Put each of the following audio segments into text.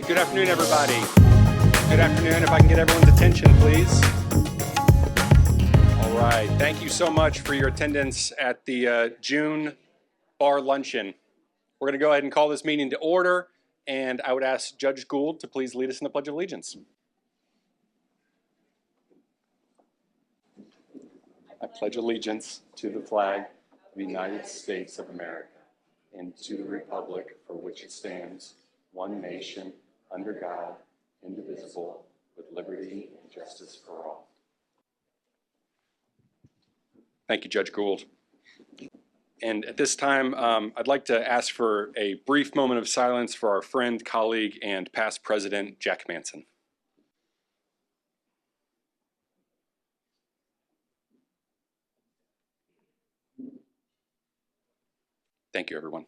right, good afternoon, everybody. Good afternoon. If I can get everyone's attention, please. All right, thank you so much for your attendance at the June bar luncheon. We're going to go ahead and call this meeting to order, and I would ask Judge Gould to please lead us in the Pledge of Allegiance. I pledge allegiance to the flag of the United States of America and to the republic for which it stands, one nation, under God, indivisible, with liberty and justice for all. Thank you, Judge Gould. And at this time, I'd like to ask for a brief moment of silence for our friend, colleague, and past president, Jack Manson. Thank you, everyone.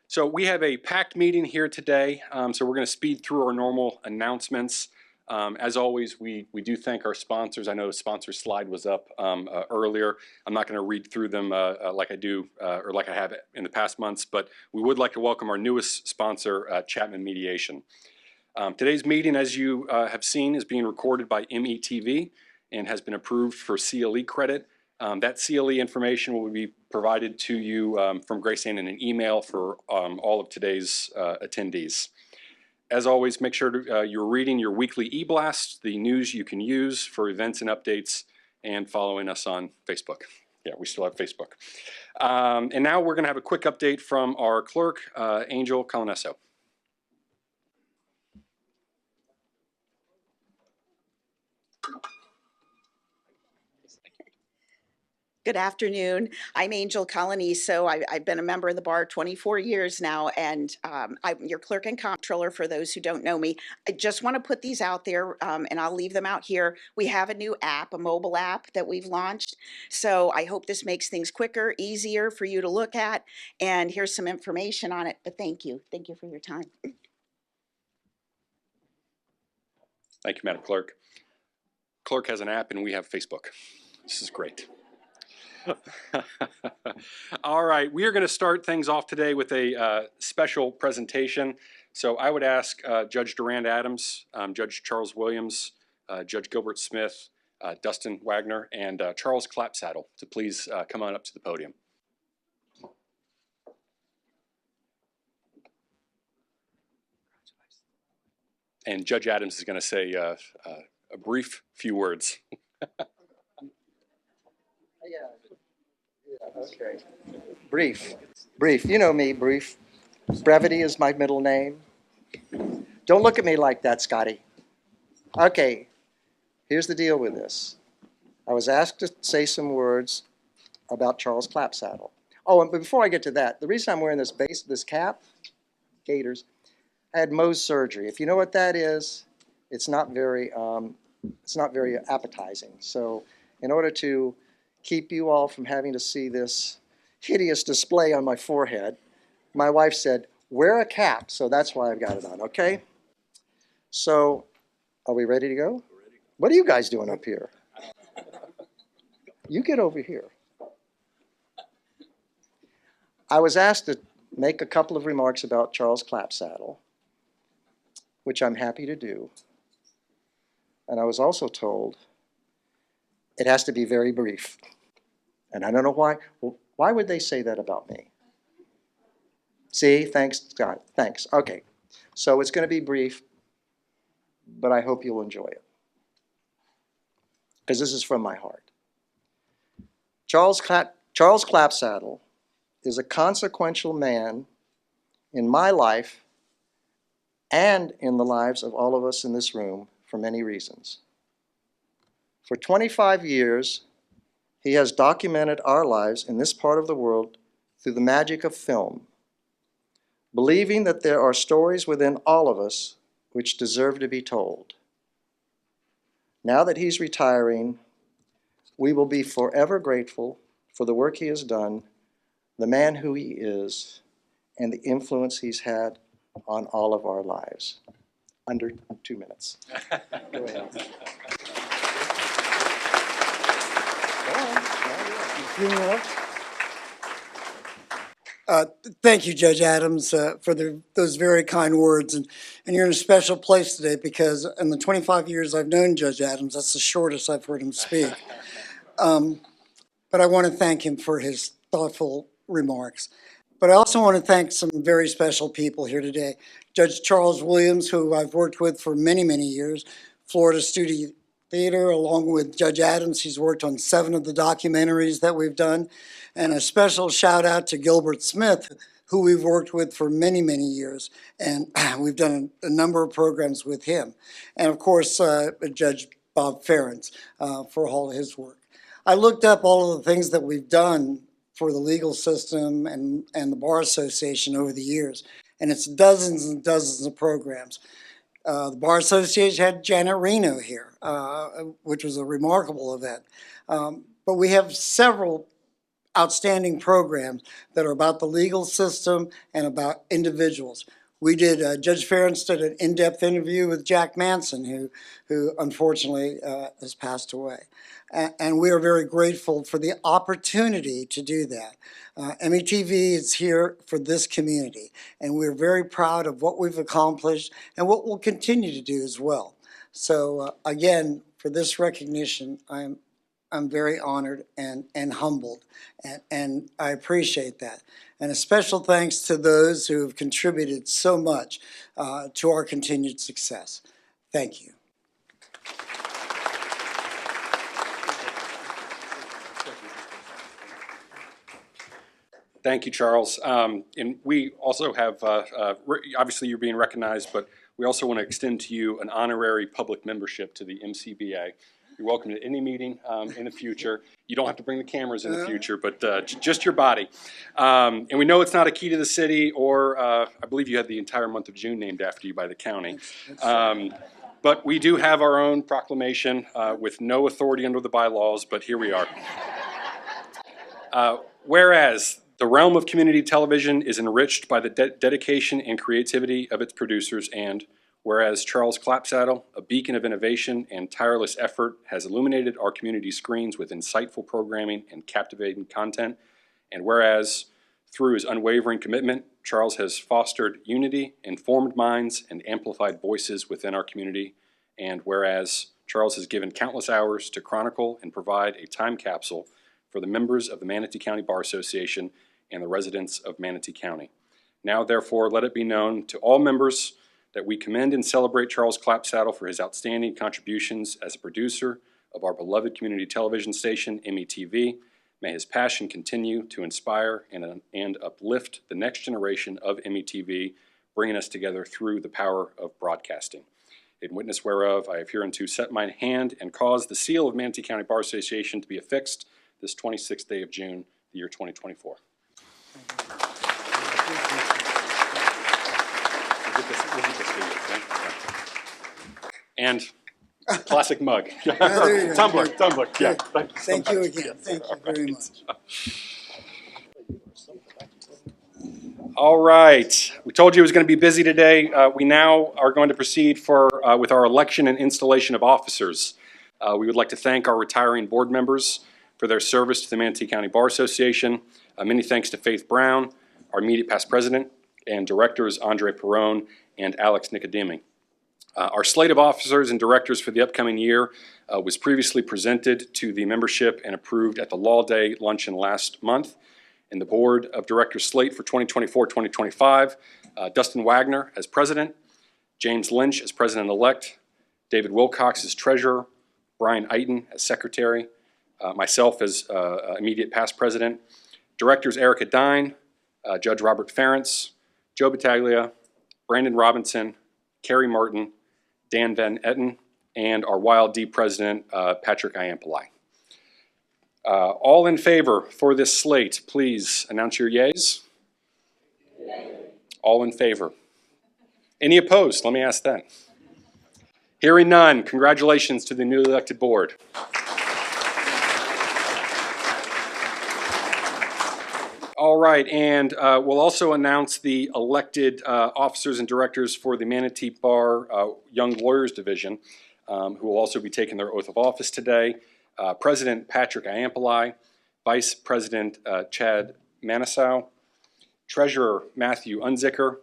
So we have a packed meeting here today, so we're going to speed through our normal announcements. As always, we do thank our sponsors. I know the sponsor slide was up earlier. I'm not going to read through them like I do or like I have in the past months, but we would like to welcome our newest sponsor, Chapman Mediation. Today's meeting, as you have seen, is being recorded by METV and has been approved for CLE credit. That CLE information will be provided to you from Grace Ann in an email for all of today's attendees. As always, make sure you're reading your weekly e-blast, the news you can use for events and updates, and following us on Facebook. Yeah, we still have Facebook. And now we're going to have a quick update from our clerk, Angel Colonesso. Good afternoon. I'm Angel Colonesso. I've been a member of the bar 24 years now, and I'm your clerk and comptroller for those who don't know me. I just want to put these out there, and I'll leave them out here. We have a new app, a mobile app that we've launched. So I hope this makes things quicker, easier for you to look at, and here's some information on it. But thank you. Thank you for your time. Thank you, Madam Clerk. Clerk has an app, and we have Facebook. This is great. All right, we are going to start things off today with a special presentation. So I would ask Judge Durand Adams, Judge Charles Williams, Judge Gilbert Smith, Dustin Wagner, and Charles Clapsaddle to please come on up to the podium. And Judge Adams is going to say a brief few words. Okay. Brief. You know me, brief. Brevity is my middle name. Don't look at me like that, Scotty. Okay, here's the deal with this. I was asked to say some words about Charles Clapsaddle. Oh, and before I get to that, the reason I'm wearing this cap, gaiters, I had Mohs surgery. If you know what that is, it's not very appetizing. So in order to keep you all from having to see this hideous display on my forehead, my wife said, wear a cap. So that's why I've got it on, okay? So are we ready to go? What are you guys doing up here? You get over here. I was asked to make a couple of remarks about Charles Clapsaddle, which I'm happy to do. And I was also told it has to be very brief. And I don't know why. Well, why would they say that about me? See, thanks, Scott. Thanks. Okay. So it's going to be brief, but I hope you'll enjoy it. Because this is from my heart. Charles Clapsaddle is a consequential man in my life and in the lives of all of us in this room for many reasons. For 25 years, he has documented our lives in this part of the world through the magic of film, believing that there are stories within all of us which deserve to be told. Now that he's retiring, we will be forever grateful for the work he has done, the man who he is, and the influence he's had on all of our lives. Under 2 minutes. Go ahead. Thank you, Judge Adams, for those very kind words. And you're in a special place today because in the 25 years I've known Judge Adams, that's the shortest I've heard him speak. But I want to thank him for his thoughtful remarks. But I also want to thank some very special people here today. Judge Charles Williams, who I've worked with for many, many years, Florida Studio Theater, along with Judge Adams. He's worked on 7 of the documentaries that we've done. And a special shout out to Gilbert Smith, who we've worked with for many, many years. And we've done a number of programs with him. And of course, Judge Bob Ferentz for all his work. I looked up all of the things that we've done for the legal system and the Bar Association over the years. And it's dozens and dozens of programs. The Bar Association had Janet Reno here, which was a remarkable event. But we have several outstanding programs that are about the legal system and about individuals. We did, Judge Ferentz did an in-depth interview with Jack Manson, who unfortunately has passed away. And we are very grateful for the opportunity to do that. METV is here for this community, and we're very proud of what we've accomplished and what we'll continue to do as well. So again, for this recognition, I'm very honored and humbled, and I appreciate that. And a special thanks to those who have contributed so much to our continued success. Thank you. Thank you, Charles. And we also have, obviously you're being recognized, but we also want to extend to you an honorary public membership to the MCBA. You're welcome to any meeting in the future. You don't have to bring the cameras in the future, but just your body. And we know it's not a key to the city, or I believe you had the entire month of June named after you by the county. But we do have our own proclamation with no authority under the bylaws, but here we are. Whereas the realm of community television is enriched by the dedication and creativity of its producers, and whereas Charles Clapsaddle, a beacon of innovation and tireless effort, has illuminated our community screens with insightful programming and captivating content, and whereas through his unwavering commitment, Charles has fostered unity, informed minds, and amplified voices within our community, and whereas Charles has given countless hours to chronicle and provide a time capsule for the members of the Manatee County Bar Association and the residents of Manatee County. Now, therefore, let it be known to all members that we commend and celebrate Charles Clapsaddle for his outstanding contributions as a producer of our beloved community television station, METV. May his passion continue to inspire and uplift the next generation of METV, bringing us together through the power of broadcasting. In witness whereof, I have hereunto set mine hand and caused the seal of Manatee County Bar Association to be affixed this 26th day of June, the year 2024. And classic mug. Tumbler. Yeah. Thank you again. Thank you very much. All right. We told you it was going to be busy today. We now are going to proceed with our election and installation of officers. We would like to thank our retiring board members for their service to the Manatee County Bar Association. Many thanks to Faith Brown, our immediate past president, and directors Andre Perrone and Alex Nicodemi. Our slate of officers and directors for the upcoming year was previously presented to the membership and approved at the Law Day luncheon last month. In the Board of Directors slate for 2024-2025, Dustin Wagner as president, James Lynch as president-elect, David Wilcox as treasurer, Brian Eiton as secretary, myself as immediate past president, directors Erica Dine, Judge Robert Ferentz, Joe Battaglia, Brandon Robinson, Carrie Martin, Dan Van Etten, and our Wild D president, Patrick Iampoli. All in favor for this slate, please announce your yeas. All in favor. Any opposed? Let me ask that. Hearing none, congratulations to the newly elected board. All right, and we'll also announce the elected officers and directors for the Manatee Bar Young Lawyers Division, who will also be taking their oath of office today. President Patrick Iampoli, Vice President Chad Manisow, Treasurer Matthew Unzicker,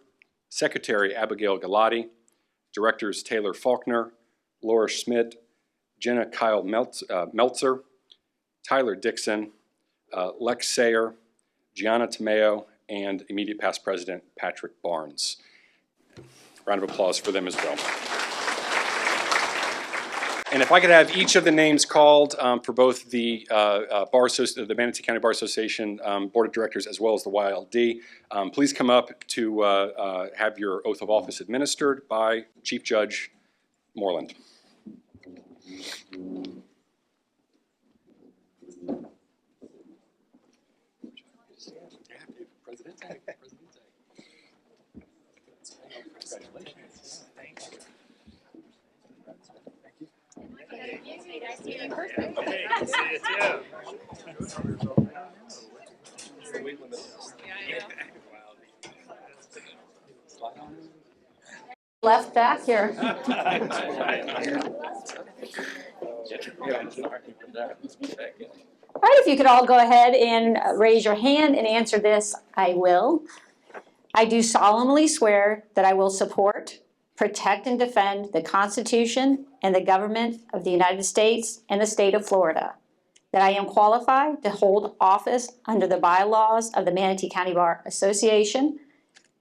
Secretary Abigail Galati, Directors Taylor Faulkner, Laura Schmidt, Jenna Kyle Meltzer, Tyler Dixon, Lex Sayer, Gianna Tomeo, and immediate past President Patrick Barnes. Round of applause for them as well. And if I could have each of the names called for both the the Manatee County Bar Association Board of Directors as well as the YLD, please come up to have your oath of office administered by Chief Judge Moreland. Left back here. All right, if you could all go ahead and raise your hand and answer this, I will. I do solemnly swear that I will support, protect, and defend the Constitution and the government of the United States and the state of Florida, that I am qualified to hold office under the bylaws of the Manatee County Bar Association,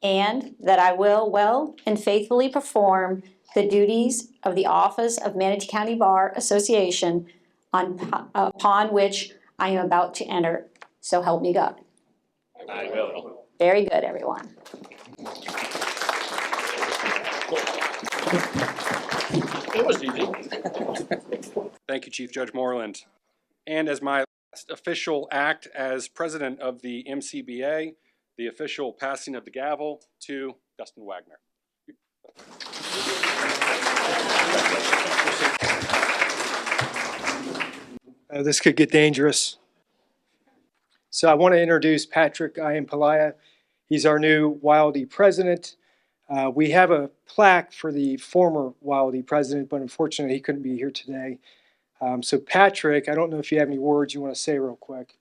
and that I will well and faithfully perform the duties of the office of Manatee County Bar Association upon which I am about to enter. So help me God. I will. Very good, everyone. It was easy. Thank you, Chief Judge Moreland. And as my last official act as president of the MCBA, the official passing of the gavel to Dustin Wagner. This could get dangerous. So I want to introduce Patrick Ian-Palaya. He's our new YLD president. We have a plaque for the former YLD president, but unfortunately he couldn't be here today. So Patrick, I don't know if you have any words you want to say real quick.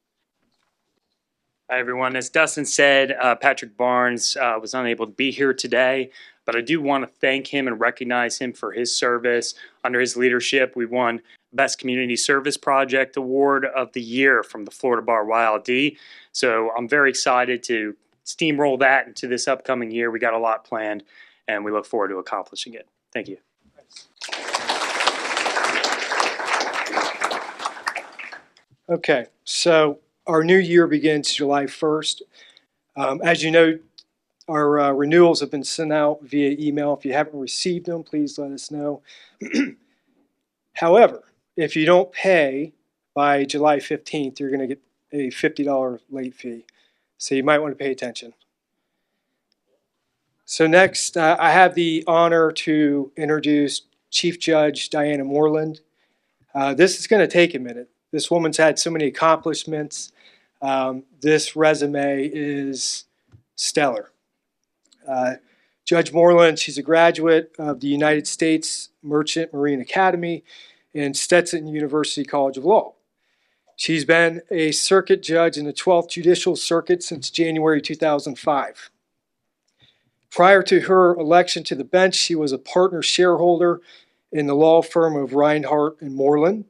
Hi, everyone. As Dustin said, Patrick Barnes was unable to be here today, but I do want to thank him and recognize him for his service. Under his leadership, we won Best Community Service Project Award of the Year from the Florida Bar YLD. So I'm very excited to steamroll that into this upcoming year. We got a lot planned, and we look forward to accomplishing it. Thank you. Okay, so our new year begins July 1st. As you know, our renewals have been sent out via email. If you haven't received them, please let us know. However, if you don't pay by July 15th, you're going to get a $50 late fee. So you might want to pay attention. So next, I have the honor to introduce Chief Judge Diana Moreland. This is going to take a minute. This woman's had so many accomplishments. This resume is stellar. Judge Moreland, she's a graduate of the United States Merchant Marine Academy and Stetson University College of Law. She's been a circuit judge in the 12th Judicial Circuit since January 2005. Prior to her election to the bench, she was a partner shareholder in the law firm of Reinhardt and Moreland.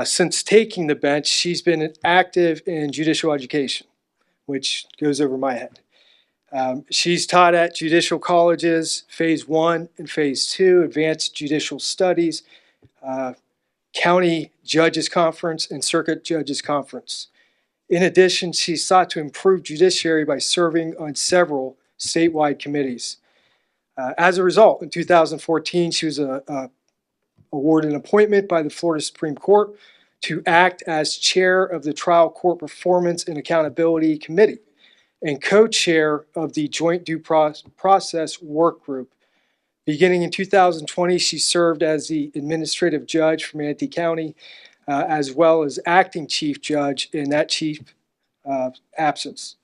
Since taking the bench, she's been active in judicial education, which goes over my head. She's taught at judicial colleges, Phase 1 and Phase 2, Advanced Judicial Studies, County Judges Conference, and Circuit Judges Conference. In addition, she sought to improve judiciary by serving on several statewide committees. As a result, in 2014, she was awarded an appointment by the Florida Supreme Court to act as chair of the Trial Court Performance and Accountability Committee and co-chair of the Joint Due Process Work Group. Beginning in 2020, she served as the administrative judge for Manatee County, as well as acting chief judge in that chief absence.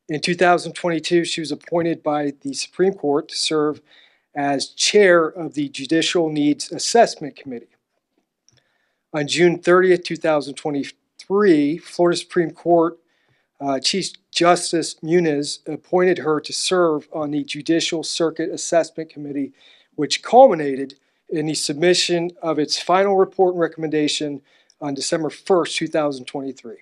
In 2022, she was appointed by the Supreme Court to serve as chair of the Judicial Needs Assessment Committee. On June 30th, 2023, Florida Supreme Court Chief Justice Muniz appointed her to serve on the Judicial Circuit Assessment Committee, which culminated in the submission of its final report and recommendation on December 1st, 2023.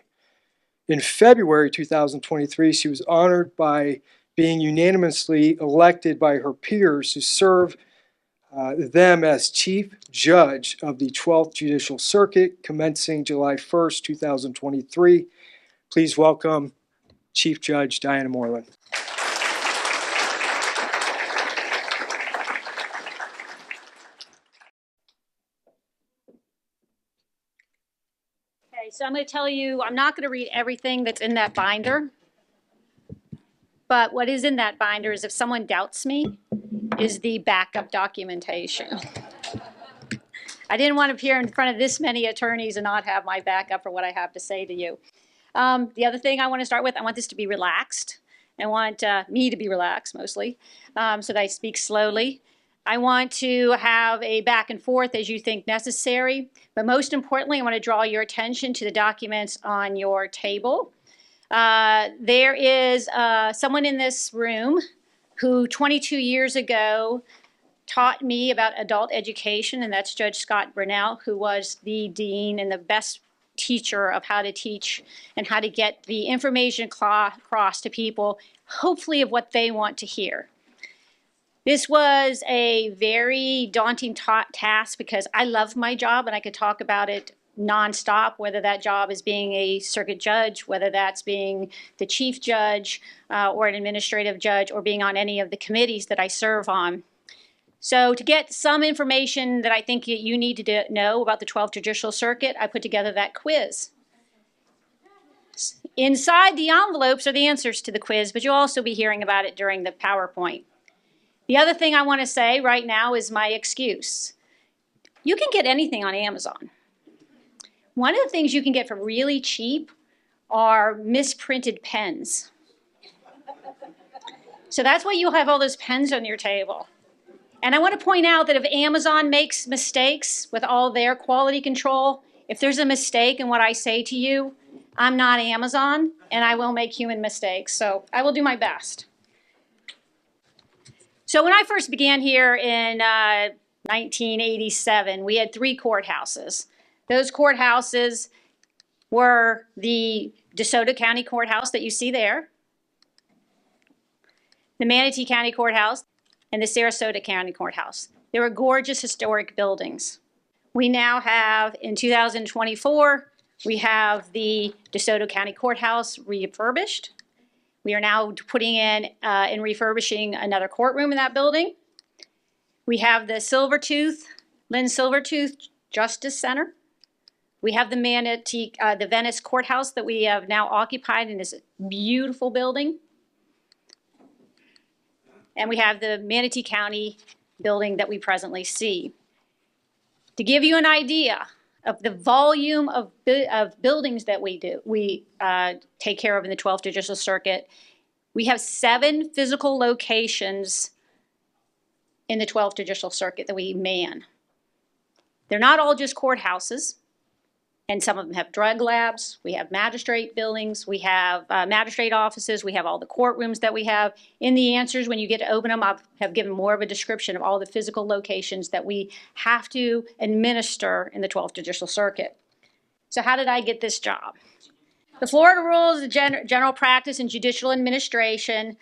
In February 2023, she was honored by being unanimously elected by her peers to serve them as Chief Judge of the 12th Judicial Circuit, commencing July 1st, 2023. Please welcome Chief Judge Diana Moreland. Okay, so I'm going to tell you, I'm not going to read everything that's in that binder. But what is in that binder is, if someone doubts me, is the backup documentation. I didn't want to appear in front of this many attorneys and not have my backup for what I have to say to you. The other thing I want to start with, I want this to be relaxed. I want me to be relaxed mostly, so that I speak slowly. I want to have a back and forth as you think necessary. But most importantly, I want to draw your attention to the documents on your table. There is someone in this room who 22 years ago taught me about adult education, and that's Judge Scott Brunell, who was the dean and the best teacher of how to teach and how to get the information across to people, hopefully of what they want to hear. This was a very daunting task because I love my job and I could talk about it nonstop, whether that job is being a circuit judge, whether that's being the chief judge or an administrative judge, or being on any of the committees that I serve on. So to get some information that I think you need to know about the 12th Judicial Circuit, I put together that quiz. Inside the envelopes are the answers to the quiz, but you'll also be hearing about it during the PowerPoint. The other thing I want to say right now is my excuse. You can get anything on Amazon. One of the things you can get for really cheap are misprinted pens. So that's why you'll have all those pens on your table. And I want to point out that if Amazon makes mistakes with all their quality control, if there's a mistake in what I say to you, I'm not Amazon, and I will make human mistakes. So I will do my best. So when I first began here in 1987, we had 3 courthouses. Those courthouses were the DeSoto County Courthouse that you see there, the Manatee County Courthouse, and the Sarasota County Courthouse. They were gorgeous historic buildings. We now have, in 2024, we have the DeSoto County Courthouse refurbished. We are now putting in and refurbishing another courtroom in that building. We have the Lynn Silvertooth Justice Center. We have the Manatee, the Venice Courthouse that we have now occupied in this beautiful building. And we have the Manatee County building that we presently see. To give you an idea of the volume of buildings that we take care of in the 12th Judicial Circuit, we have 7 physical locations in the 12th Judicial Circuit that we man. They're not all just courthouses, and some of them have drug labs. We have magistrate buildings. We have magistrate offices. We have all the courtrooms that we have. In the answers, when you get to open them up, have given more of a description of all the physical locations that we have to administer in the 12th Judicial Circuit. So how did I get this job? The Florida Rules of General Practice and Judicial Administration,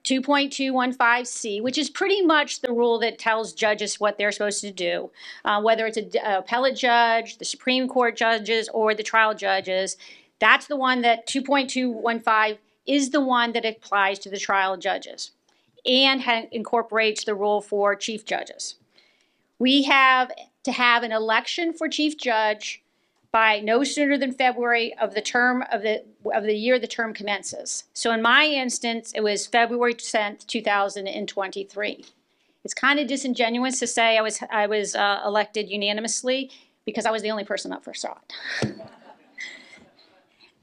2.215C, which is pretty much the rule that tells judges what they're supposed to do, whether it's an appellate judge, the Supreme Court judges, or the trial judges. That's the one that 2.215 is the one that applies to the trial judges and incorporates the rule for chief judges. We have to have an election for chief judge by no sooner than February of the term of the year the term commences. So in my instance, it was February 10th, 2023. It's kind of disingenuous to say I was elected unanimously because I was the only person up for shot.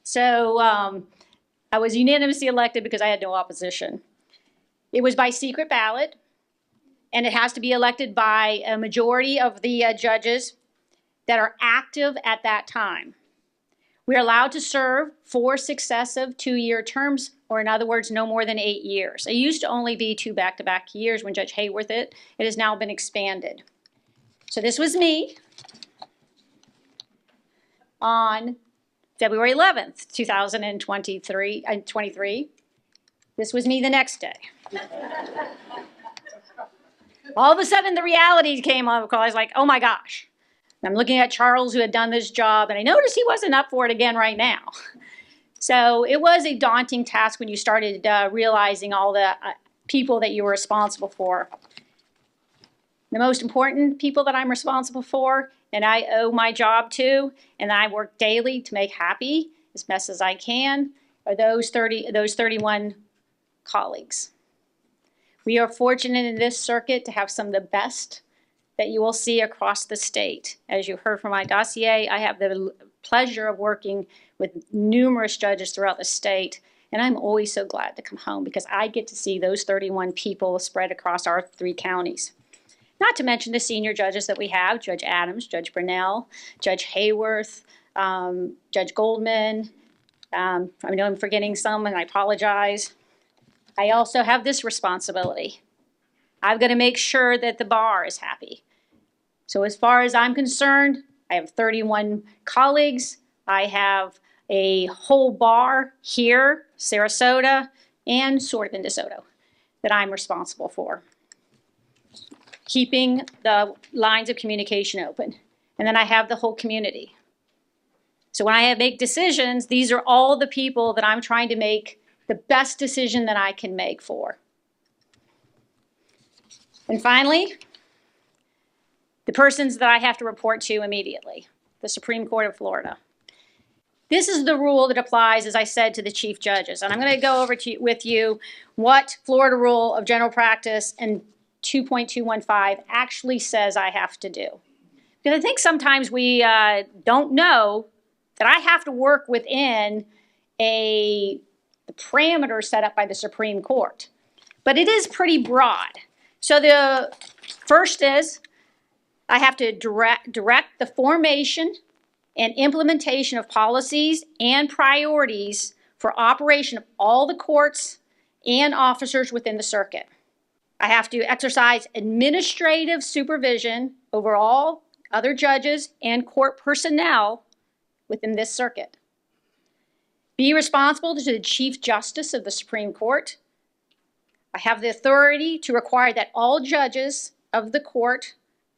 So I was unanimously elected because I had no opposition. It was by secret ballot, and it has to be elected by a majority of the judges that are active at that time. We are allowed to serve 4 successive 2-year terms, or in other words, no more than 8 years. It used to only be 2 back-to-back years when Judge Hayworth it. It has now been expanded. So this was me on February 11th, 2023. This was me the next day. All of a sudden, the reality came up because I was like, oh my gosh. And I'm looking at Charles, who had done this job, and I noticed he wasn't up for it again right now. So it was a daunting task when you started realizing all the people that you were responsible for. The most important people that I'm responsible for, and I owe my job to, and I work daily to make happy as best as I can, are those 31 colleagues. We are fortunate in this circuit to have some of the best that you will see across the state. As you heard from my dossier, I have the pleasure of working with numerous judges throughout the state, and I'm always so glad to come home because I get to see those 31 people spread across our 3 counties. Not to mention the senior judges that we have, Judge Adams, Judge Brunell, Judge Hayworth, Judge Goldman. I know I'm forgetting some, and I apologize. I also have this responsibility. I've got to make sure that the bar is happy. So as far as I'm concerned, I have 31 colleagues. I have a whole bar here, Sarasota, and sort of in DeSoto, that I'm responsible for, keeping the lines of communication open. And then I have the whole community. So when I make decisions, these are all the people that I'm trying to make the best decision that I can make for. And finally, the persons that I have to report to immediately, the Supreme Court of Florida. This is the rule that applies, as I said, to the chief judges. And I'm going to go over with you what Florida Rule of General Practice and 2.215 actually says I have to do. Because I think sometimes we don't know that I have to work within the parameters set up by the Supreme Court. But it is pretty broad. So the first is I have to direct the formation and implementation of policies and priorities for operation of all the courts and officers within the circuit. I have to exercise administrative supervision over all other judges and court personnel within this circuit. Be responsible to the Chief Justice of the Supreme Court. I have the authority to require that all judges of the court,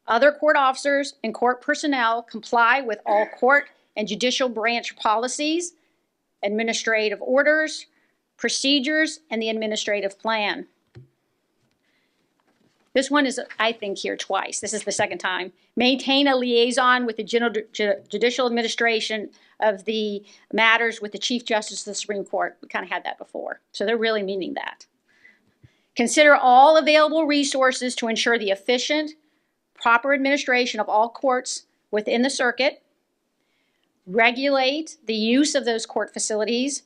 other court officers, and court personnel comply with all court and judicial branch policies, administrative orders, procedures, and the administrative plan. This one is, I think, here twice. This is the second time. Maintain a liaison with the judicial administration of the matters with the Chief Justice of the Supreme Court. We kind of had that before, so they're really meaning that. Consider all available resources to ensure the efficient, proper administration of all courts within the circuit. Regulate the use of those court facilities.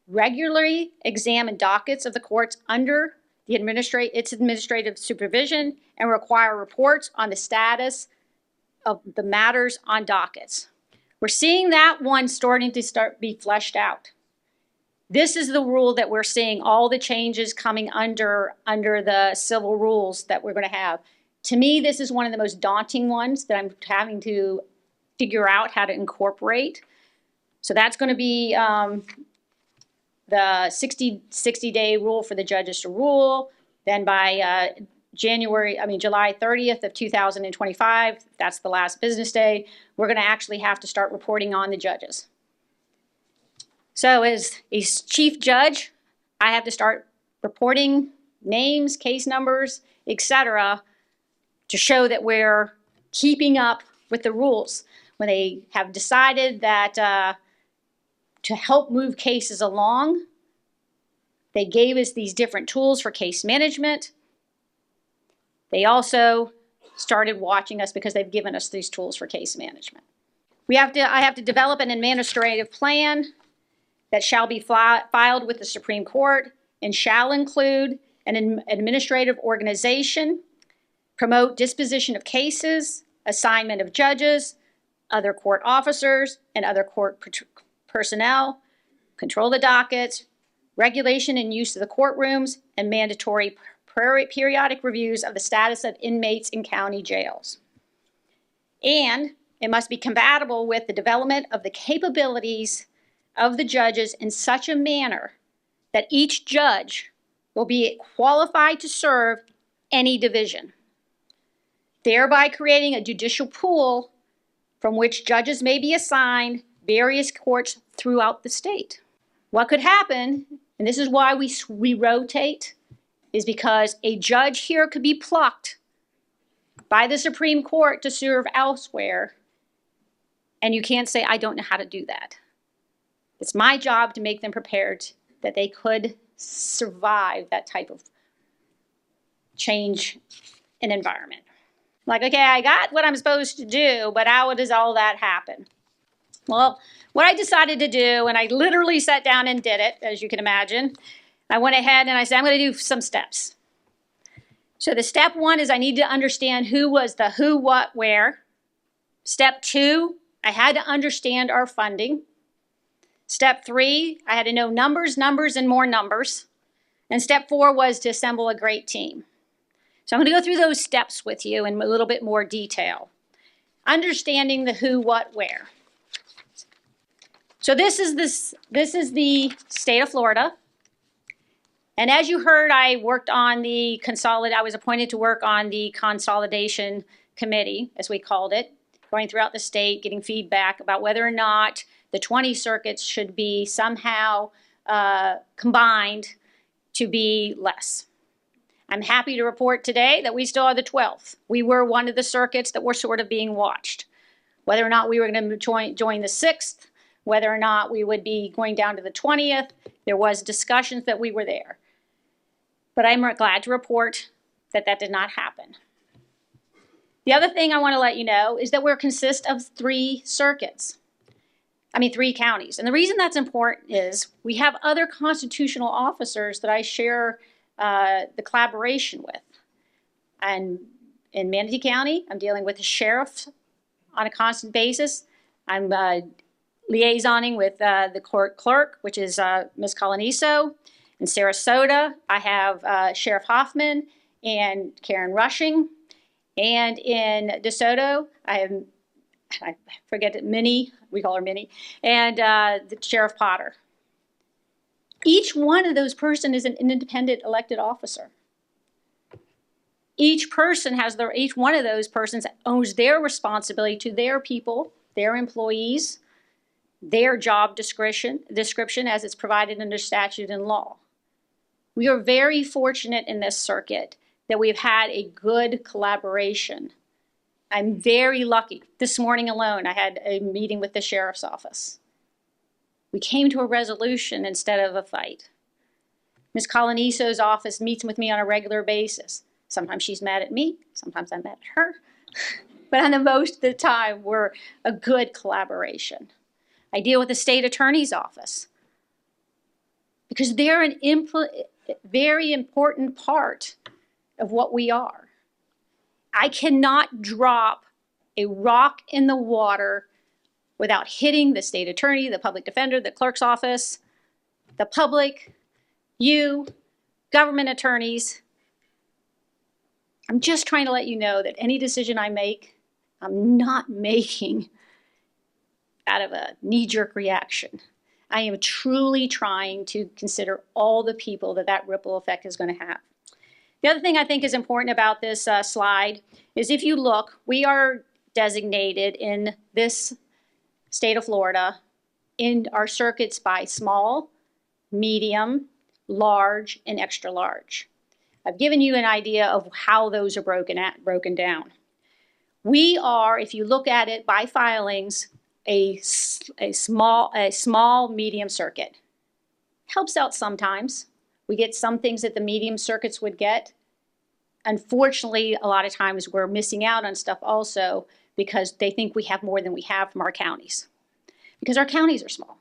Regularly examine dockets of the courts under its administrative supervision and require reports on the status of the matters on dockets. We're seeing that one starting to be fleshed out. This is the rule that we're seeing all the changes coming under the civil rules that we're going to have. To me, this is one of the most daunting ones that I'm having to figure out how to incorporate. So that's going to be the 60-day rule for the judges to rule. Then by July 30th of 2025, that's the last business day, we're going to actually have to start reporting on the judges. So as a chief judge, I have to start reporting names, case numbers, etc., to show that we're keeping up with the rules. When they have decided that to help move cases along, they gave us these different tools for case management. They also started watching us because they've given us these tools for case management. I have to develop an administrative plan that shall be filed with the Supreme Court and shall include an administrative organization, promote disposition of cases, assignment of judges, other court officers, and other court personnel, control the dockets, regulation and use of the courtrooms, and mandatory periodic reviews of the status of inmates in county jails. And it must be compatible with the development of the capabilities of the judges in such a manner that each judge will be qualified to serve any division, thereby creating a judicial pool from which judges may be assigned various courts throughout the state. What could happen, and this is why we rotate, is because a judge here could be plucked by the Supreme Court to serve elsewhere, and you can't say, I don't know how to do that. It's my job to make them prepared that they could survive that type of change in environment. Like, okay, I got what I'm supposed to do, but how does all that happen? Well, what I decided to do, and I literally sat down and did it, as you can imagine, I went ahead and I said, I'm going to do some steps. So the step one is I need to understand who was the who, what, where. Step two, I had to understand our funding. Step three, I had to know numbers, and more numbers. And step four was to assemble a great team. So I'm going to go through those steps with you in a little bit more detail. Understanding the who, what, where. So this is the state of Florida. And as you heard, I was appointed to work on the consolidation committee, as we called it, going throughout the state, getting feedback about whether or not the 20 circuits should be somehow combined to be less. I'm happy to report today that we still are the 12th. We were one of the circuits that were sort of being watched. Whether or not we were going to join the 6th, whether or not we would be going down to the 20th, there was discussions that we were there. But I'm glad to report that that did not happen. The other thing I want to let you know is that we consist of 3 counties. And the reason that's important is we have other constitutional officers that I share the collaboration with. And in Manatee County, I'm dealing with the sheriff on a constant basis. I'm liaisoning with the court clerk, which is Ms. Coloniso. In Sarasota, I have Sheriff Hoffman and Karen Rushing. And in DeSoto, I forget it, Minnie, we call her Minnie, and the Sheriff Potter. Each one of those persons is an independent elected officer. Each one of those persons owns their responsibility to their people, their employees, their job description as it's provided under statute and law. We are very fortunate in this circuit that we've had a good collaboration. I'm very lucky. This morning alone, I had a meeting with the sheriff's office. We came to a resolution instead of a fight. Ms. Coloniso's office meets with me on a regular basis. Sometimes she's mad at me, sometimes I'm mad at her. But on the most of the time, we're a good collaboration. I deal with the state attorney's office because they're an very important part of what we are. I cannot drop a rock in the water without hitting the state attorney, the public defender, the clerk's office, the public, you, government attorneys. I'm just trying to let you know that any decision I make, I'm not making out of a knee-jerk reaction. I am truly trying to consider all the people that ripple effect is going to have. The other thing I think is important about this slide is if you look, we are designated in this state of Florida in our circuits by small, medium, large, and extra large. I've given you an idea of how those are broken down. We are, if you look at it by filings, a small, medium circuit. Helps out sometimes. We get some things that the medium circuits would get. Unfortunately, a lot of times we're missing out on stuff also because they think we have more than we have from our counties. Because our counties are small.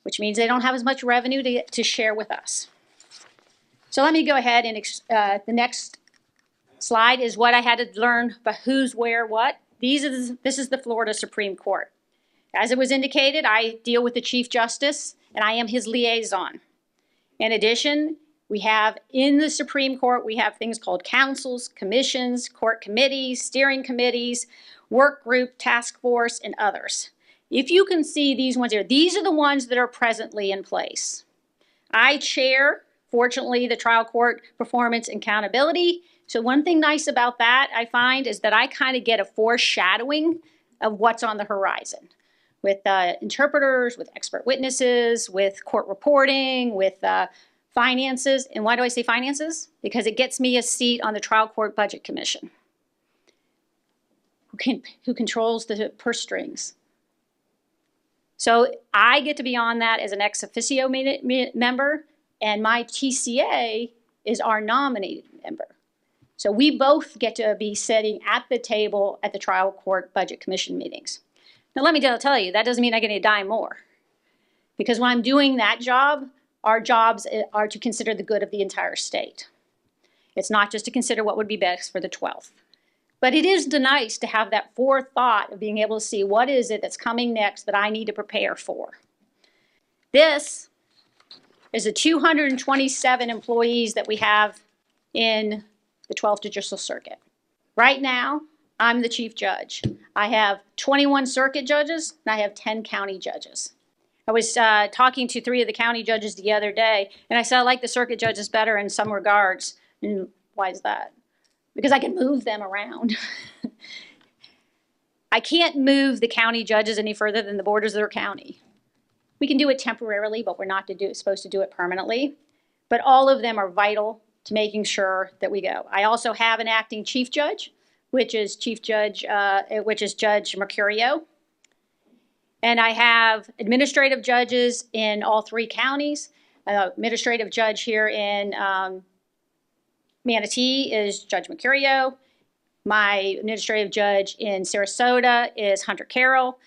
Which means they don't have as much revenue to share with us. So let me go ahead and the next slide is what I had to learn about who's, where, what. This is the Florida Supreme Court. As it was indicated, I deal with the Chief Justice, and I am his liaison. In addition, we have in the Supreme Court, we have things called councils, commissions, court committees, steering committees, work group, task force, and others. If you can see these ones here, these are the ones that are presently in place. I chair, fortunately, the trial court performance and accountability. So one thing nice about that I find is that I kind of get a foreshadowing of what's on the horizon with interpreters, with expert witnesses, with court reporting, with finances. And why do I say finances? Because it gets me a seat on the trial court budget commission. Who controls the purse strings. So I get to be on that as an ex officio member, and my TCA is our nominated member. So we both get to be sitting at the table at the trial court budget commission meetings. Now let me tell you, that doesn't mean I get a dime more. Because when I'm doing that job, our jobs are to consider the good of the entire state. It's not just to consider what would be best for the 12th. But it is nice to have that forethought of being able to see what is it that's coming next that I need to prepare for. This is the 227 employees that we have in the 12th Judicial Circuit. Right now, I'm the chief judge. I have 21 circuit judges, and I have 10 county judges. I was talking to 3 of the county judges the other day, and I said I like the circuit judges better in some regards. And why is that? Because I can move them around. I can't move the county judges any further than the borders of their county. We can do it temporarily, but we're not supposed to do it permanently. But all of them are vital to making sure that we go. I also have an acting chief judge, which is Judge Mercurio. And I have administrative judges in all 3 counties. Administrative judge here in Manatee is Judge Mercurio. My administrative judge in Sarasota is Hunter Carroll.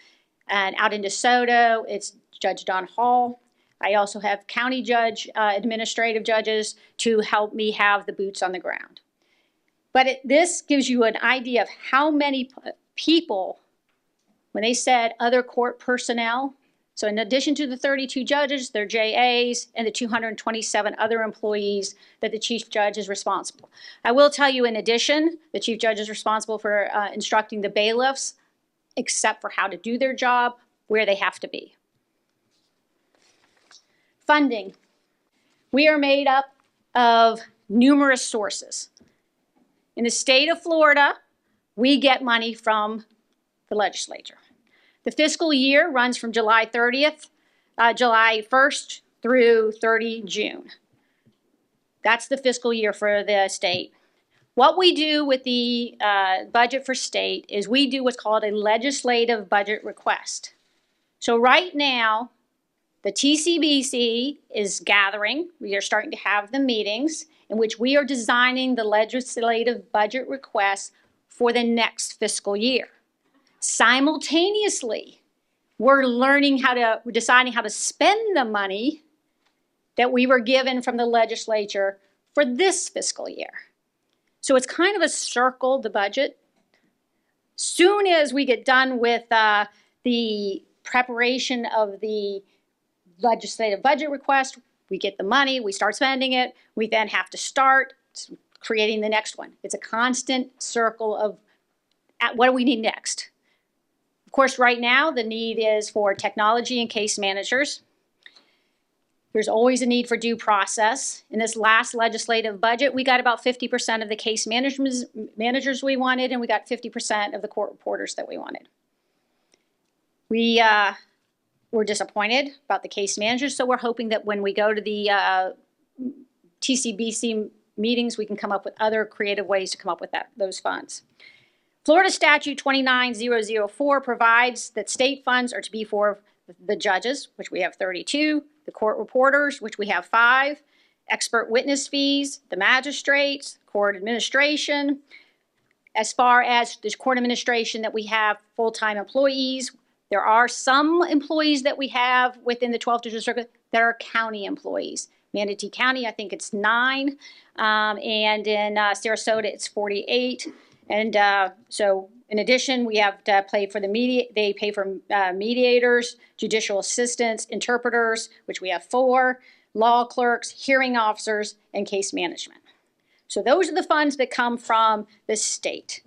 And out in DeSoto, it's Judge Don Hall. I also have county judge, administrative judges to help me have the boots on the ground. But this gives you an idea of how many people, when they said other court personnel, so in addition to the 32 judges, their JAs, and the 227 other employees that the chief judge is responsible. I will tell you, in addition, the chief judge is responsible for instructing the bailiffs, except for how to do their job, where they have to be. Funding. We are made up of numerous sources. In the state of Florida, we get money from the legislature. The fiscal year runs from July 1st through 30 June. That's the fiscal year for the state. What we do with the budget for state is we do what's called a legislative budget request. So right now, the TCBC is gathering. We are starting to have the meetings in which we are designing the legislative budget request for the next fiscal year. Simultaneously, we're deciding how to spend the money that we were given from the legislature for this fiscal year. So it's kind of a circle, the budget. Soon as we get done with the preparation of the legislative budget request, we get the money, we start spending it, we then have to start creating the next one. It's a constant circle of what do we need next? Of course, right now, the need is for technology and case managers. There's always a need for due process. In this last legislative budget, we got about 50% of the case managers we wanted, and we got 50% of the court reporters that we wanted. We were disappointed about the case managers, so we're hoping that when we go to the TCBC meetings, we can come up with other creative ways to come up with those funds. Florida Statute 29004 provides that state funds are to be for the judges, which we have 32, the court reporters, which we have 5, expert witness fees, the magistrates, court administration. As far as the court administration that we have full-time employees, there are some employees that we have within the 12th Judicial Circuit that are county employees. Manatee County, I think it's 9, and in Sarasota, it's 48. And so In addition, we have to pay for they pay for mediators, judicial assistants, interpreters, which we have 4, law clerks, hearing officers, and case management. So those are the funds that come from the state.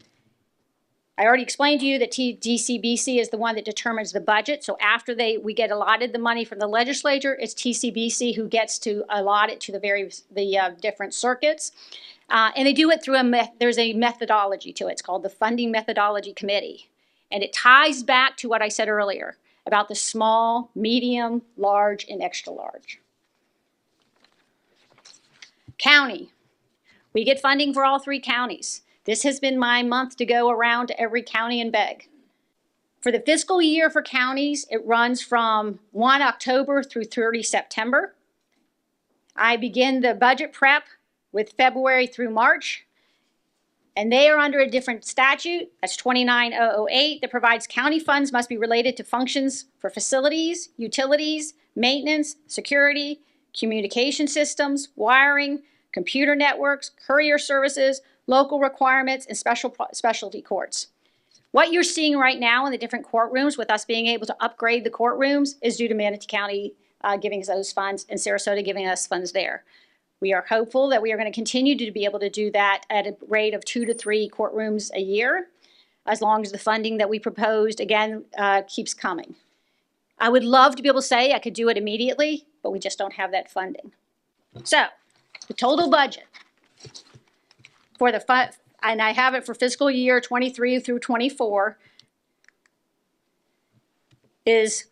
I already explained to you that DCBC is the one that determines the budget. So after we get allotted the money from the legislature, it's TCBC who gets to allot it to the different circuits. And they do it through there's a methodology to it. It's called the Funding Methodology Committee. And it ties back to what I said earlier about the small, medium, large, and extra large. County. We get funding for all 3 counties. This has been my month to go around to every county and beg. For the fiscal year for counties, it runs from 1 October through 30 September. I begin the budget prep with February through March, and they are under a different statute, that's 29008, that provides county funds must be related to functions for facilities, utilities, maintenance, security, communication systems, wiring, computer networks, courier services, local requirements, and specialty courts. What you're seeing right now in the different courtrooms with us being able to upgrade the courtrooms is due to Manatee County giving us those funds and Sarasota giving us funds there. We are hopeful that we are going to continue to be able to do that at a rate of 2 to 3 courtrooms a year, as long as the funding that we proposed, again, keeps coming. I would love to be able to say I could do it immediately, but we just don't have that funding. So, the total budget for and I have it for fiscal year 23 through 24, is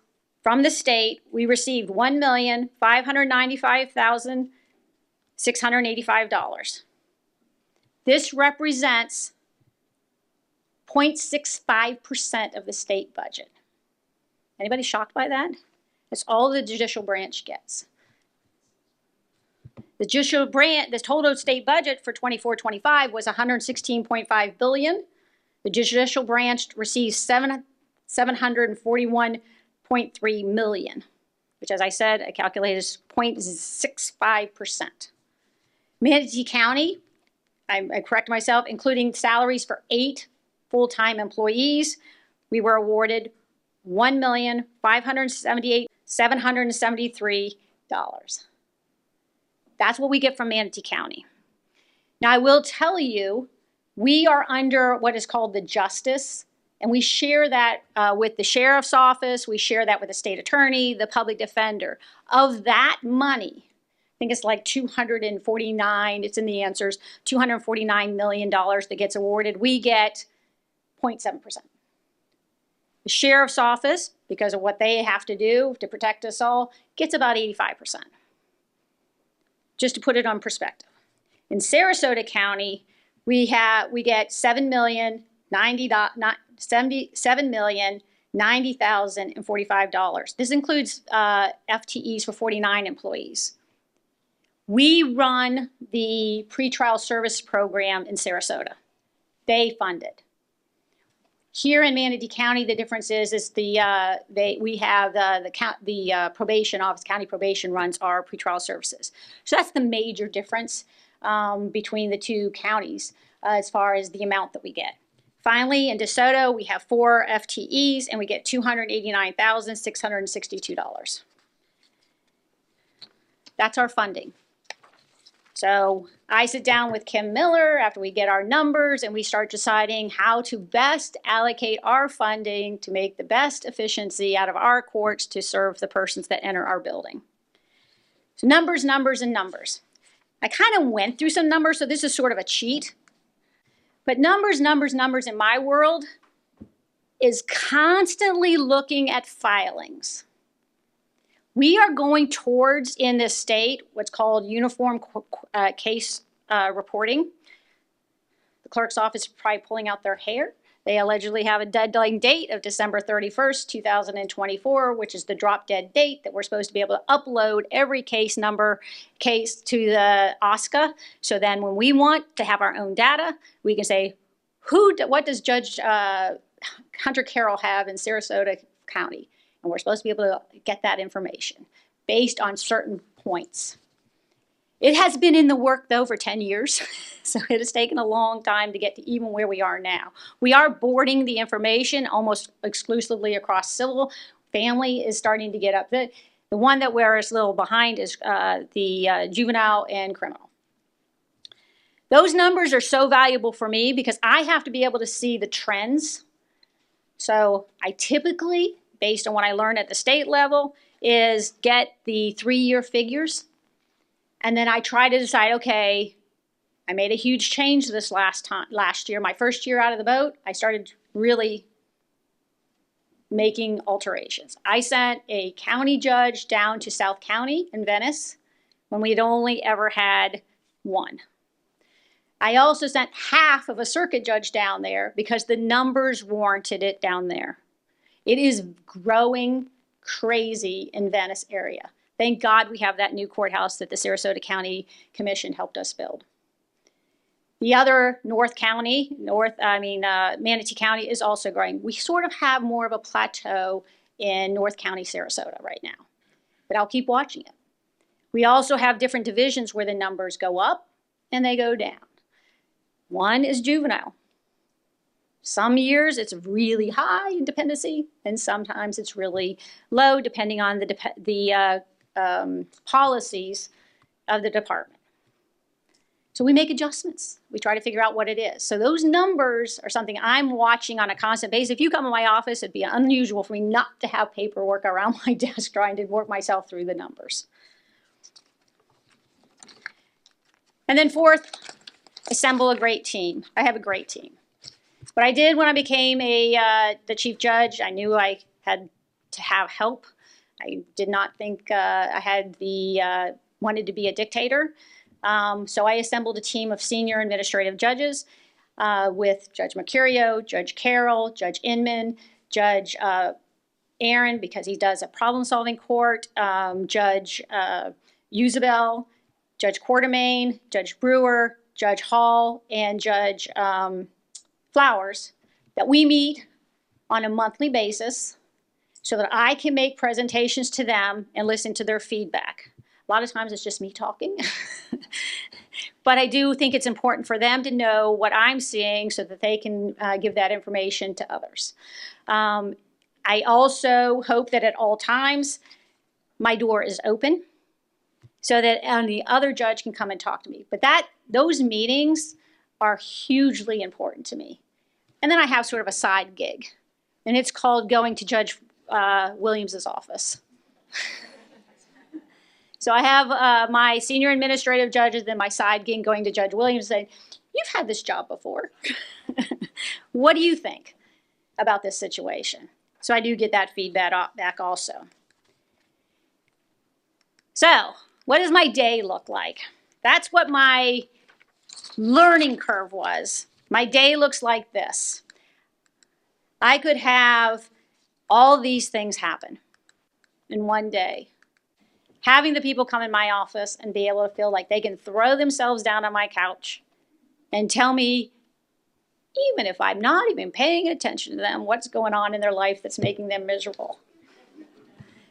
from the state, we received $1,595,685. This represents 0.65% of the state budget. Anybody shocked by that? That's all the judicial branch gets. The judicial branch, the total state budget for 24-25 was $116.5 billion. The judicial branch receives $741.3 million, which, as I said, I calculated is 0.65%. Manatee County, I correct myself, including salaries for 8 full-time employees, we were awarded $1,578,773. That's what we get from Manatee County. Now, I will tell you, we are under what is called the justice, and we share that with the sheriff's office, we share that with the state attorney, the public defender. Of that money, I think it's like 249, it's in the answers, $249 million that gets awarded. We get 0.7%. The sheriff's office, because of what they have to do to protect us all, gets about 85%. Just to put it on perspective. In Sarasota County, we get $7,090,045. This includes FTEs for 49 employees. We run the pretrial service program in Sarasota. They fund it. Here in Manatee County, the difference is we have the probation office, county probation runs our pretrial services. So that's the major difference between the 2 counties as far as the amount that we get. Finally, in DeSoto, we have 4 FTEs and we get $289,662. That's our funding. So I sit down with Kim Miller after we get our numbers and we start deciding how to best allocate our funding to make the best efficiency out of our courts to serve the persons that enter our building. So numbers, numbers, and numbers. I kind of went through some numbers, so this is sort of a cheat. But numbers, numbers, numbers in my world is constantly looking at filings. We are going towards, in this state, what's called uniform case reporting. The clerk's office is probably pulling out their hair. They allegedly have a deadline date of December 31st, 2024, which is the drop dead date that we're supposed to be able to upload every case to the OSCA. So then when we want to have our own data, we can say, what does Judge Hunter Carroll have in Sarasota County? And we're supposed to be able to get that information based on certain points. It has been in the work though for 10 years. So it has taken a long time to get to even where we are now. We are boarding the information almost exclusively across civil. Family is starting to get up. The one that we're a little behind is the juvenile and criminal. Those numbers are so valuable for me because I have to be able to see the trends. So I typically, based on what I learned at the state level, is get the 3-year figures. And then I try to decide, okay, I made a huge change this last year. My first year out of the boat, I started really making alterations. I sent a county judge down to South County in Venice when we had only ever had one. I also sent half of a circuit judge down there because the numbers warranted it down there. It is growing crazy in Venice area. Thank God we have that new courthouse that the Sarasota County Commission helped us build. The other Manatee County is also growing. We sort of have more of a plateau in North County, Sarasota right now, but I'll keep watching it. We also have different divisions where the numbers go up and they go down. One is juvenile. Some years it's really high in dependency, and sometimes it's really low depending on the policies of the department. So we make adjustments. We try to figure out what it is. So those numbers are something I'm watching on a constant basis. If you come in my office, it'd be unusual for me not to have paperwork around my desk trying to work myself through the numbers. And then fourth, assemble a great team. I have a great team. What I did when I became the chief judge, I knew I had to have help. I did not think I had wanted to be a dictator. So I assembled a team of senior administrative judges with Judge Mercurio, Judge Carroll, Judge Inman, Judge Aaron, because he does a problem-solving court, Judge Usabel, Judge Quartermain, Judge Brewer, Judge Hall, and Judge Flowers, that we meet on a monthly basis so that I can make presentations to them and listen to their feedback. A lot of times it's just me talking, but I do think it's important for them to know what I'm seeing so that they can give that information to others. I also hope that at all times my door is open so that the other judge can come and talk to me. But those meetings are hugely important to me. And then I have sort of a side gig, and it's called going to Judge Williams's office. So I have my senior administrative judges, then my side gig going to Judge Williams saying, you've had this job before. What do you think about this situation? So I do get that feedback back also. So what does my day look like? That's what my learning curve was. My day looks like this. I could have all these things happen in one day. Having the people come in my office and be able to feel like they can throw themselves down on my couch and tell me, even if I'm not even paying attention to them, what's going on in their life that's making them miserable.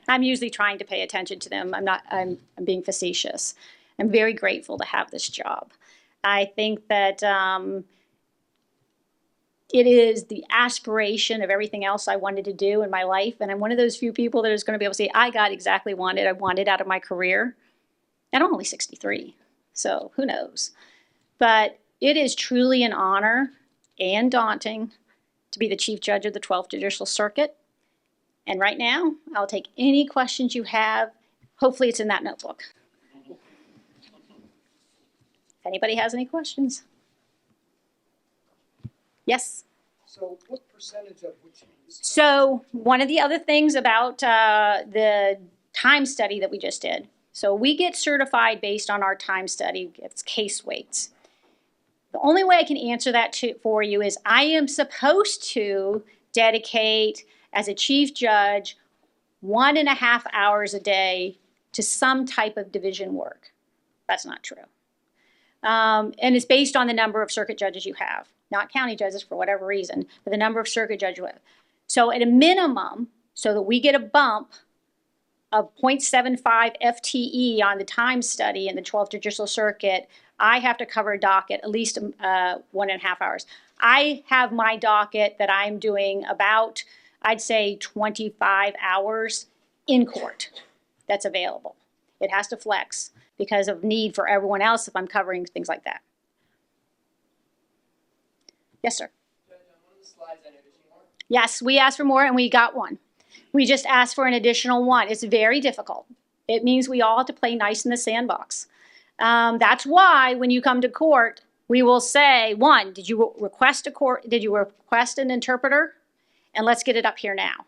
I'm usually trying to pay attention to them. I'm being facetious. I'm very grateful to have this job. I think that it is the aspiration of everything else I wanted to do in my life. And I'm one of those few people that is going to be able to say, I got exactly what I wanted out of my career. And I'm only 63, so who knows? But it is truly an honor and daunting to be the Chief Judge of the 12th Judicial Circuit. And right now, I'll take any questions you have. Hopefully it's in that notebook. If anybody has any questions. Yes? So what percentage of which is? So one of the other things about the time study that we just did, so we get certified based on our time study, it's case weights. The only way I can answer that for you is I am supposed to dedicate, as a chief judge, 1.5 hours a day to some type of division work. That's not true. And it's based on the number of circuit judges you have. Not county judges for whatever reason, but the number of circuit judges. So at a minimum, so that we get a bump of 0.75 FTE on the time study in the 12th Judicial Circuit, I have to cover a docket at least 1.5 hours. I have my docket that I'm doing about, I'd say 25 hours in court that's available. It has to flex because of need for everyone else if I'm covering things like that. Yes, sir. Yes, we asked for more and we got one. We just asked for an additional one. It's very difficult. It means we all have to play nice in the sandbox. That's why when you come to court, we will say, one, did you request an interpreter? And let's get it up here now.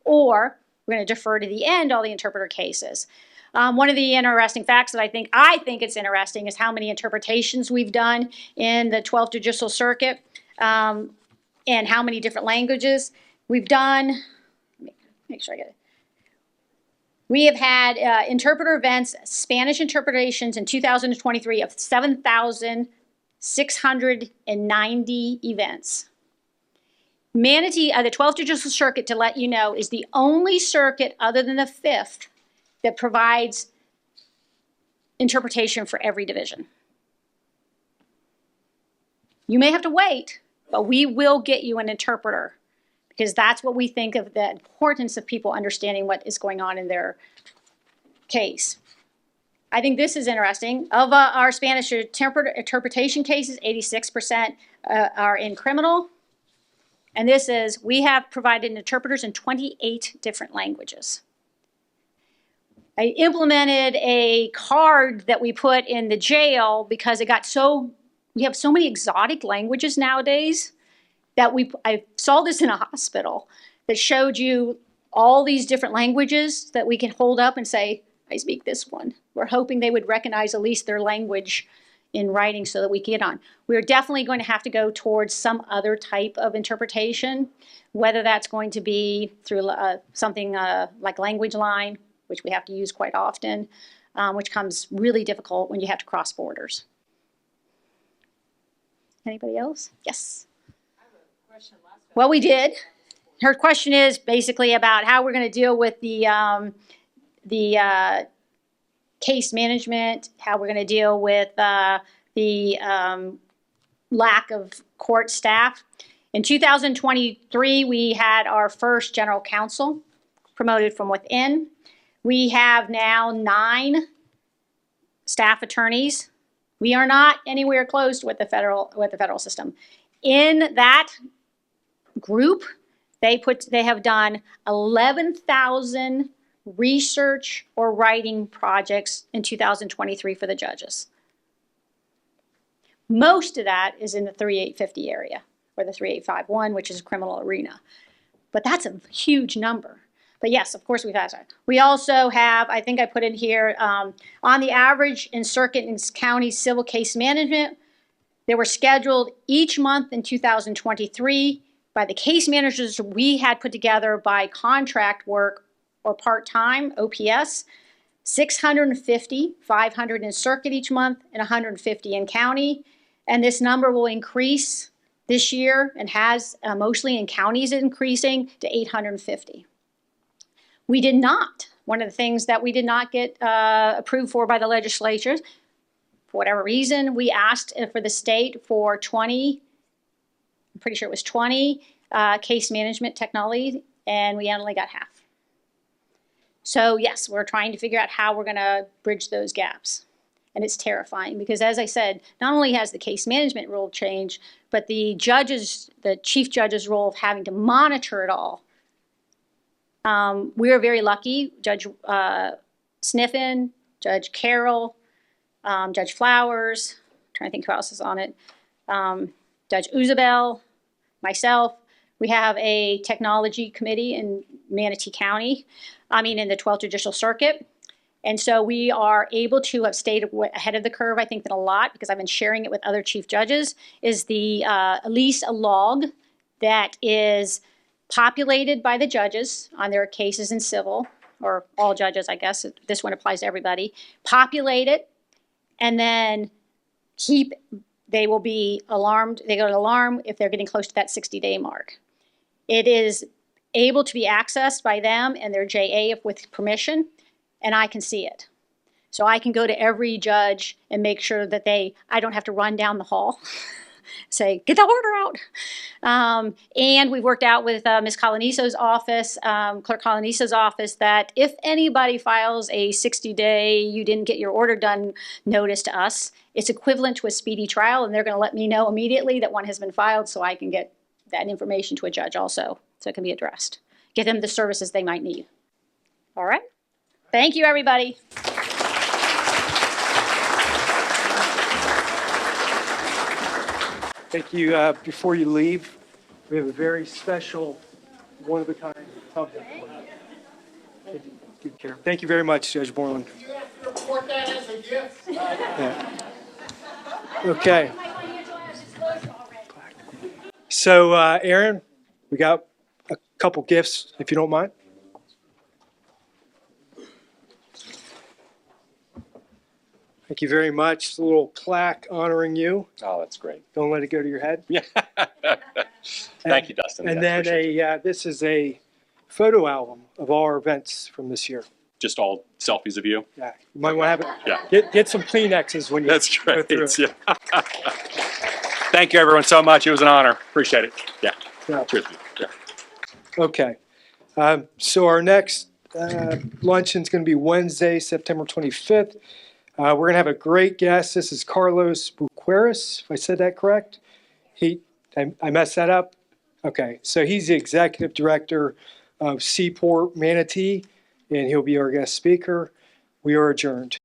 Or we're going to defer to the end all the interpreter cases. One of the interesting facts that I think it's interesting is how many interpretations we've done in the 12th Judicial Circuit, and how many different languages we've done. Make sure I get it. We have had interpreter events, Spanish interpretations in 2023 of 7,690 events. Manatee, the 12th Judicial Circuit, to let you know, is the only circuit other than the 5th that provides interpretation for every division. You may have to wait, but we will get you an interpreter because that's what we think of the importance of people understanding what is going on in their case. I think this is interesting. Of our Spanish interpretation cases, 86% are in criminal. And this is, we have provided interpreters in 28 different languages. I implemented a card that we put in the jail because it got we have so many exotic languages nowadays that I saw this in a hospital that showed you all these different languages that we can hold up and say, I speak this one. We're hoping they would recognize at least their language in writing so that we get on. We're definitely going to have to go towards some other type of interpretation, whether that's going to be through something like Language Line, which we have to use quite often, which comes really difficult when you have to cross borders. Anybody else? Yes. Well, we did. Her question is basically about how we're going to deal with the case management, how we're going to deal with the lack of court staff. In 2023, we had our first general counsel promoted from within. We have now 9 staff attorneys. We are not anywhere close with the federal system. In that group, they have done 11,000 research or writing projects in 2023 for the judges. Most of that is in the 3850 area or the 3851, which is criminal arena. But that's a huge number. But yes, of course we've had that. We also have, I think I put in here, on the average in circuit and county civil case management, they were scheduled each month in 2023 by the case managers we had put together by contract work or part-time, OPS, 650, 500 in circuit each month, and 150 in county. And this number will increase this year and has mostly in counties increasing to 850. We did not, one of the things that we did not get approved for by the legislature, for whatever reason, we asked for the state for 20, I'm pretty sure it was 20 case management technology, and we only got half. So yes, we're trying to figure out how we're going to bridge those gaps. And it's terrifying because, as I said, not only has the case management rule changed, but the chief judge's role of having to monitor it all. We are very lucky. Judge Sniffen, Judge Carroll, Judge Flowers, I'm trying to think who else is on it, Judge Uzabel, myself. We have a technology committee in Manatee County, in the 12th Judicial Circuit. And so we are able to have stayed ahead of the curve, I think, than a lot, because I've been sharing it with other chief judges, is at least a log that is populated by the judges on their cases in civil, or all judges, I guess. This one applies to everybody. Populate it, and then they will be alarmed. They go to alarm if they're getting close to that 60-day mark. It is able to be accessed by them and their JA with permission. and I can see it. So I can go to every judge and make sure that I don't have to run down the hall, say, get the order out. And we worked out with Ms. Coloniso's office, Clerk Coloniso's office, that if anybody files a 60-day, you didn't get your order done notice to us, it's equivalent to a speedy trial, and they're going to let me know immediately that one has been filed so I can get that information to a judge also, so it can be addressed. Get them the services they might need. All right? Thank you, everybody. Thank you. Before you leave, we have a very special, one-of-a-kind tumbler for you. Good care. Thank you very much, Judge Moreland. You have to report that as a gift. Yeah. Okay. So, Aaron, we got a couple gifts, if you don't mind. Thank you very much. It's a little plaque honoring you. Oh, that's great. Don't let it go to your head. Yeah. Thank you, Dustin. And Yeah, then appreciate it. this is a photo album of all our events from this year. Just all selfies of you. Yeah, you might want to have it. Yeah. Get some Kleenexes when you That's go great. through it. Yeah. Thank you, everyone, so much. It was an honor. Appreciate it. Yeah. Yeah. Cheers. Yeah. Okay. So our next luncheon's going to be Wednesday, September 25th. We're going to have a great guest. This is Carlos Buqueras, if I said that correct. I messed that up? Okay. So he's the executive director of Seaport Manatee, and he'll be our guest speaker. We are adjourned.